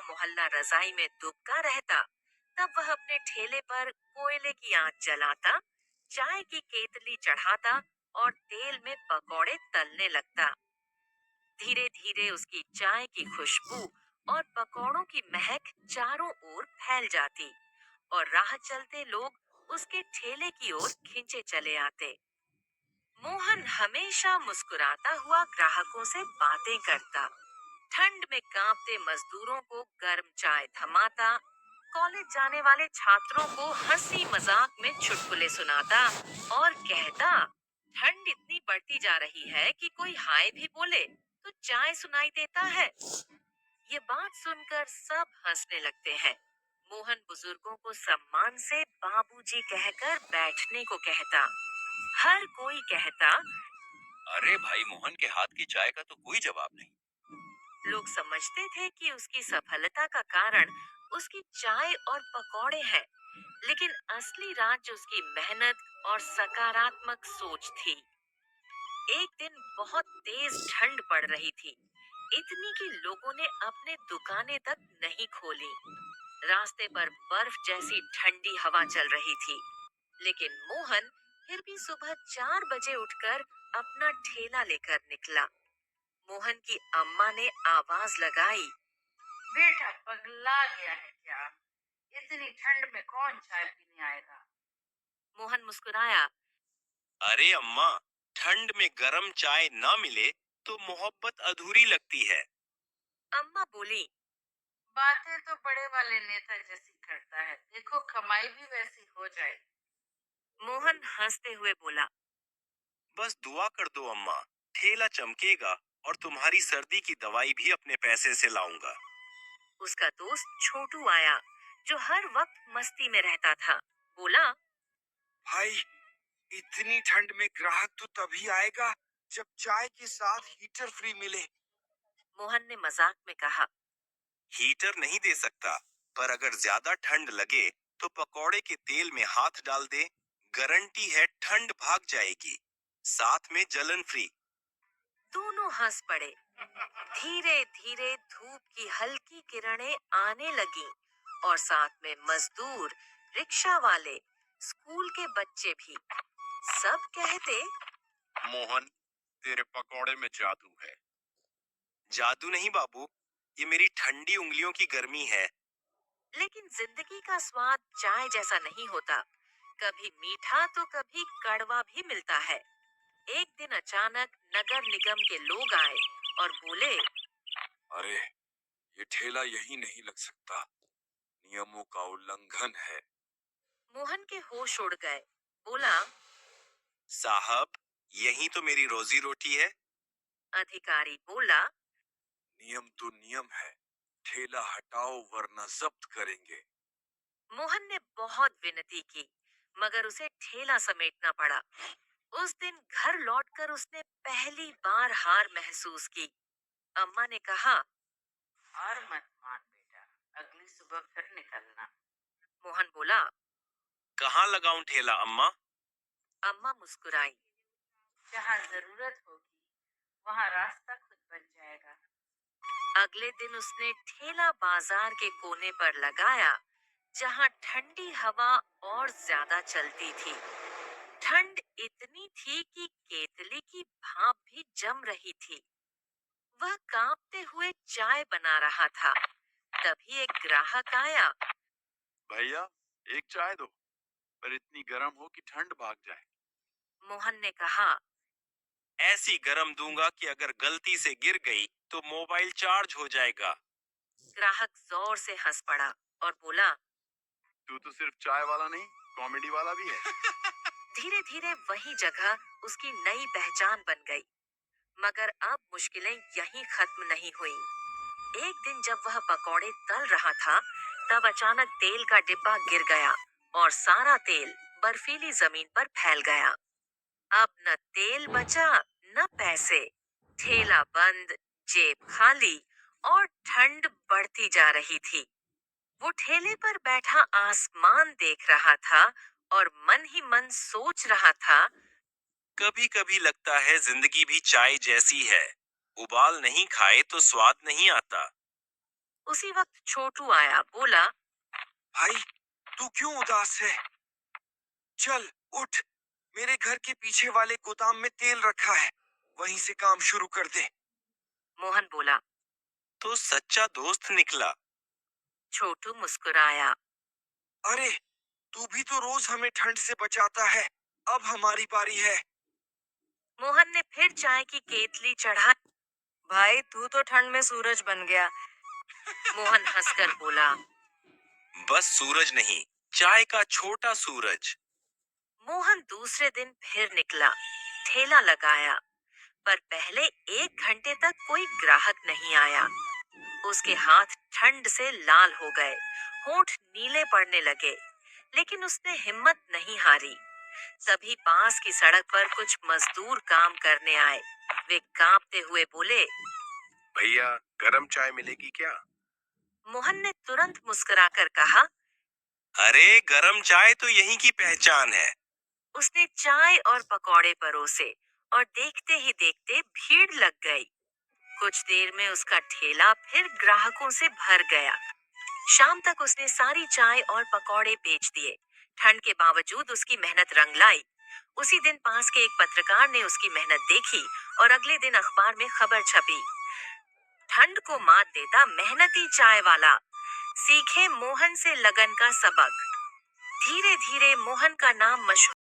मोहल्ला रजाई में दुबका रहता, तब वह अपने ठेले पर कोयले की आंच जलाता, चाय की केतली चढ़ाता और तेल में पकौड़े तलने लगता। धीरे धीरे उसकी चाय की खुशबू और पकौड़ों की महक चारों ओर फैल जाती और राह चलते लोग उसके ठेले की ओर खिंचे चले आते। मोहन हमेशा मुस्कुराता हुआ ग्राहकों से बातें करता, ठंड में कांपते मजदूरों को गर्म चाय थमाता, कॉलेज जाने वाले छात्रों को हंसी मजाक में चुटकुले सुनाता और कहता, ठंड इतनी बढ़ती जा रही है कि कोई हाय भी बोले तो चाय सुनाई देता है। ये बात सुनकर सब हंसने लगते हैं। मोहन बुजुर्गों को सम्मान से बाबूजी कहकर बैठने को कहता। हर कोई कहता, अरे भाई, मोहन के हाथ की चाय का तो कोई जवाब नहीं। लोग समझते थे कि उसकी सफलता का कारण उसकी चाय और पकौड़े हैं, लेकिन असली राज उसकी मेहनत और सकारात्मक सोच थी। एक दिन बहुत तेज ठंड पड़ रही थी, इतनी कि लोगों ने अपने दुकानें तक नहीं खोली। रास्ते पर बर्फ जैसी ठंडी हवा चल रही थी, लेकिन मोहन फिर भी सुबह 4 बजे उठकर अपना ठेला लेकर निकला। मोहन की अम्मा ने आवाज लगाई, बेटा पगला गया है क्या? इतनी ठंड में कौन चाय पीने आएगा? मोहन मुस्कुराया, अरे अम्मा, ठंड में गरम चाय ना मिले तो मोहब्बत अधूरी लगती है। अम्मा बोली, बातें तो बड़े वाले नेता जैसी करता है, देखो कमाई भी वैसी हो जाए। मोहन हंसते हुए बोला, बस दुआ कर दो अम्मा, ठेला चमकेगा और तुम्हारी सर्दी की दवाई भी अपने पैसे से लाऊंगा। उसका दोस्त छोटू आया, जो हर वक्त मस्ती में रहता था। बोला, भाई, इतनी ठंड में ग्राहक तो तभी आएगा जब चाय के साथ हीटर फ्री मिले। मोहन ने मजाक में कहा, हीटर नहीं दे सकता, पर अगर ज्यादा ठंड लगे तो पकौड़े के तेल में हाथ डाल दे, गारंटी है ठंड भाग जाएगी, साथ में जलन फ्री। दोनों हंस पड़े। धीरे धीरे धूप की हल्की किरणें आने लगी और साथ में मजदूर, रिक्शा वाले, स्कूल के बच्चे भी। सब कहते, मोहन, तेरे पकौड़े में जादू है। जादू नहीं बाबू, ये मेरी ठंडी उंगलियों की गर्मी है। लेकिन जिंदगी का स्वाद चाय जैसा नहीं होता, कभी मीठा तो कभी कड़वा भी मिलता है। एक दिन अचानक नगर निगम के लोग आए और बोले, अरे, ये ठेला यही नहीं लग सकता, नियमों का उल्लंघन है। मोहन के होश उड़ गए। बोला, साहब, यही तो मेरी रोजी रोटी है। अधिकारी बोला, नियम तो नियम है, ठेला हटाओ वरना जब्त करेंगे। मोहन ने बहुत विनती की, मगर उसे ठेला समेटना पड़ा। उस दिन घर लौटकर उसने पहली बार हार महसूस की। अम्मा ने कहा, हार मत मान बेटा, अगली सुबह फिर निकलना। मोहन बोला, कहाँ लगाऊं ठेला अम्मा? अम्मा मुस्कुराई, जहाँ जरूरत होगी वहाँ रास्ता खुद बन जाएगा। अगले दिन उसने ठेला बाजार के कोने पर लगाया, जहाँ ठंडी हवा और ज्यादा चलती थी। ठंड इतनी थी कि केतली की भाप भी जम रही थी। वह कांपते हुए चाय बना रहा था। तभी एक ग्राहक आया। भैया, एक चाय दो, पर इतनी गर्म हो कि ठंड भाग जाए। मोहन ने कहा, ऐसी गरम दूंगा कि अगर गलती से गिर गई तो मोबाइल चार्ज हो जाएगा। ग्राहक जोर से हंस पड़ा और बोला, तू तो सिर्फ चाय वाला नहीं, कॉमेडी वाला भी है। धीरे धीरे वही जगह उसकी नई पहचान बन गई। मगर अब मुश्किलें यहीं खत्म नहीं हुई। एक दिन जब वह पकौड़े तल रहा था, तब अचानक तेल का डिब्बा गिर गया और सारा तेल बर्फीली जमीन पर फैल गया। अब न तेल बचा, न पैसे। ठेला बंद, जेब खाली और ठंड बढ़ती जा रही थी। वो ठेले पर बैठा आसमान देख रहा था और मन ही मन सोच रहा था, कभी कभी लगता है जिंदगी भी चाय जैसी है, उबाल नहीं खाए तो स्वाद नहीं आता। उसी वक्त छोटू आया, बोला, भाई, तू क्यों उदास है? चल उठ, मेरे घर के पीछे वाले गोदाम में तेल रखा है, वहीं से काम शुरू कर दे। मोहन बोला। तो सच्चा दोस्त निकला। छोटू मुस्कुराया। अरे, तू भी तो रोज हमें ठंड से बचाता है, अब हमारी बारी है। मोहन ने फिर चाय की केतली चढ़ा। भाई, तू तो ठंड में सूरज बन गया, मोहन हंसकर बोला। बस सूरज नहीं, चाय का छोटा सूरज। मोहन दूसरे दिन फिर निकला, ठेला लगाया, पर पहले 1 घंटे तक कोई ग्राहक नहीं आया। उसके हाथ ठंड से लाल हो गए, होंठ नीले पड़ने लगे, लेकिन उसने हिम्मत नहीं हारी। तभी पास की सड़क पर कुछ मजदूर काम करने आए। वे कांपते हुए बोले, भैया, गरम चाय मिलेगी क्या? मोहन ने तुरंत मुस्कुराकर कहा। अरे, गरम चाय तो यहीं की पहचान है। उसने चाय और पकौड़े परोसे और देखते ही देखते भीड़ लग गई। कुछ देर में उसका ठेला फिर ग्राहकों से भर गया। शाम तक उसने सारी चाय और पकौड़े बेच दिए। ठंड के बावजूद उसकी मेहनत रंग लाई। उसी दिन पास के एक पत्रकार ने उसकी मेहनत देखी और अगले दिन अखबार में खबर छपी, ठंड को मात देता मेहनती चाय वाला, सीखे मोहन से लगन का सबक। धीरे धीरे मोहन का नाम मशहूर